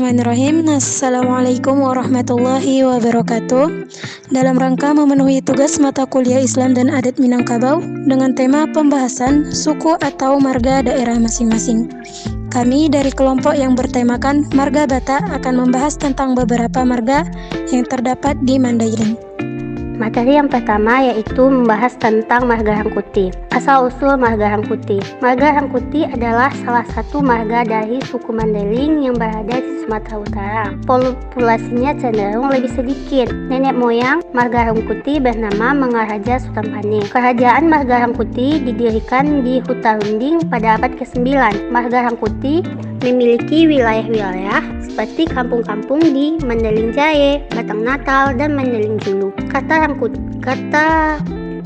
Bismillahirrahmanirrahim. Assalamualaikum warahmatullahi wabarakatuh. Dalam rangka memenuhi tugas mata kuliah Islam dan Adat Minangkabau dengan tema pembahasan suku atau marga daerah masing-masing, kami dari kelompok yang bertemakan Marga Batak akan membahas tentang beberapa marga yang terdapat di Mandailing. Materi yang pertama yaitu membahas tentang marga Rangkuti. Asal-usul marga Rangkuti. Marga Rangkuti adalah salah satu marga dari suku Mandailing yang berada di Sumatera Utara. Populasinya cenderung lebih sedikit. Nenek moyang marga Rangkuti bernama Mangaraja Sutampaneng. Kerajaan marga Rangkuti didirikan di Hutarunding pada abad ke-9. Marga Rangkuti memiliki wilayah-wilayah seperti kampung-kampung di Mandailing Jaya, Batang Natal, dan Mandailing Julu. Kata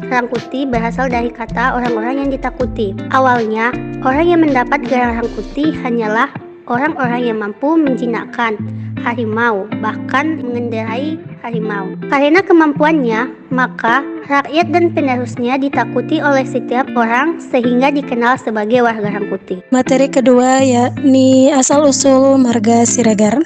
Rangkuti berasal dari kata orang-orang yang ditakuti. Awalnya, orang yang mendapat gelar Rangkuti hanyalah orang-orang yang mampu menjinakkan harimau, bahkan mengendarai harimau. Karena kemampuannya, maka rakyat dan penerusnya ditakuti oleh setiap orang sehingga dikenal sebagai warga Rangkuti. Materi kedua yakni asal-usul marga Siregar.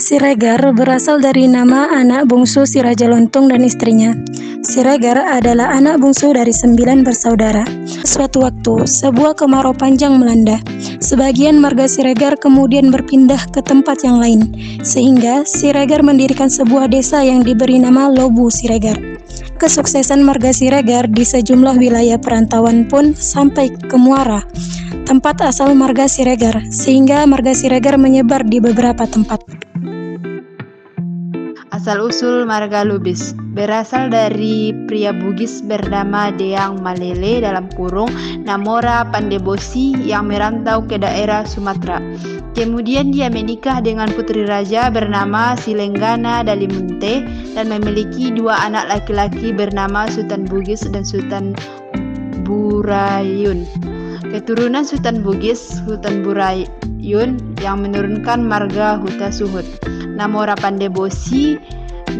Siregar berasal dari nama anak bungsu si Raja Lontung dan istrinya. Siregar adalah anak bungsu dari 9 bersaudara. Suatu waktu, sebuah kemarau panjang melanda. Sebagian marga Siregar kemudian berpindah ke tempat yang lain, sehingga Siregar mendirikan sebuah desa yang diberi nama Lobu Siregar. Kesuksesan marga Siregar di sejumlah wilayah perantauan pun sampai ke Muara, tempat asal marga Siregar, sehingga marga Siregar menyebar di beberapa tempat. Asal-usul marga Lubis berasal dari pria Bugis bernama Deang Malele Namora Pandebosi yang merantau ke daerah Sumatera. Kemudian dia menikah dengan putri raja bernama Silenggana Dalimunte dan memiliki 2 anak laki-laki bernama Sultan Bugis dan Sultan Burayun. Keturunan Sultan Bugis, Sultan Burayun yang menurunkan marga Huta Suhud. Namora Pandebosi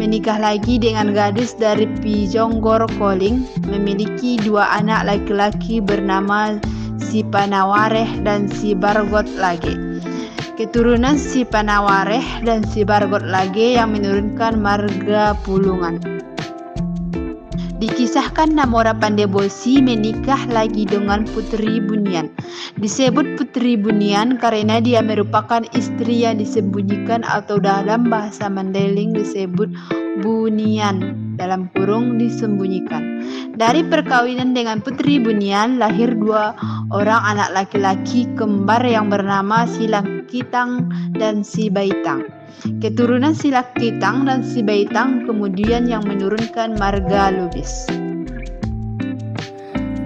menikah lagi dengan gadis dari Pijonggor Koling, memiliki 2 anak laki-laki bernama Si Panawareh dan Si Bargot Lage. Keturunan Si Panawareh dan Si Bargot Lage yang menurunkan marga Pulungan. Dikisahkan Namora Pandebosi menikah lagi dengan Putri Bunian. Disebut Putri Bunian karena dia merupakan istri yang disembunyikan atau dalam bahasa Mandailing disebut Bunian (disembunyikan). Dari perkawinan dengan Putri Bunian lahir 2 orang anak laki-laki kembar yang bernama Si Lakitang dan Si Baitang. Keturunan Si Lakitang dan Si Baitang kemudian yang menurunkan marga Lubis.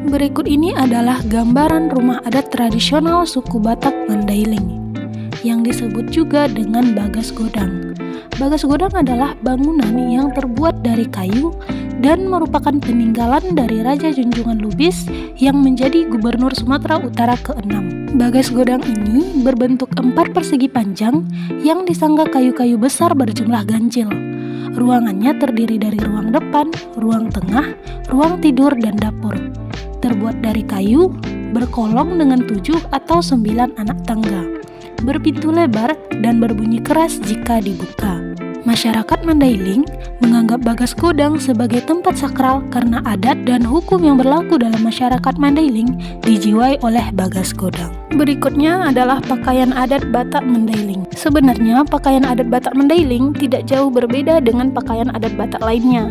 Berikut ini adalah gambaran rumah adat tradisional suku Batak Mandailing yang disebut juga dengan Bagas Godang. Bagas Godang adalah bangunan yang terbuat dari kayu dan merupakan peninggalan dari Raja Junjungan Lubis yang menjadi Gubernur Sumatera Utara ke-6. Bagas Godang ini berbentuk 4 persegi panjang yang disangga kayu-kayu besar berjumlah ganjil. Ruangannya terdiri dari ruang depan, ruang tengah, ruang tidur, dan dapur. Terbuat dari kayu, berkolong dengan 7 atau 9 anak tangga, berpintu lebar dan berbunyi keras jika dibuka. Masyarakat Mandailing menganggap Bagas Godang sebagai tempat sakral karena adat dan hukum yang berlaku dalam masyarakat Mandailing dijiwai oleh Bagas Godang. Berikutnya adalah pakaian adat Batak Mandailing. Sebenarnya pakaian adat Batak Mandailing tidak jauh berbeda dengan pakaian adat Batak lainnya.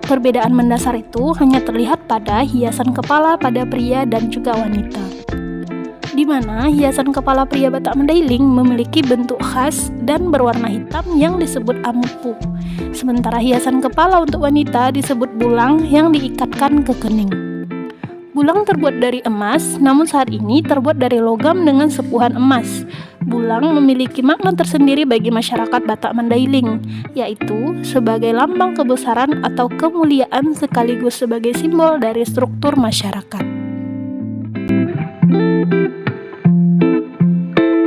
Perbedaan mendasar itu hanya terlihat pada hiasan kepala pada pria dan juga wanita, di mana hiasan kepala pria Batak Mandailing memiliki bentuk khas dan berwarna hitam yang disebut amupu. Sementara hiasan kepala untuk wanita disebut bulang yang diikatkan ke kening. Bulang terbuat dari emas, namun saat ini terbuat dari logam dengan sepuhan emas. Bulang memiliki makna tersendiri bagi masyarakat Batak Mandailing, yaitu sebagai lambang kebesaran atau kemuliaan sekaligus sebagai simbol dari struktur masyarakat.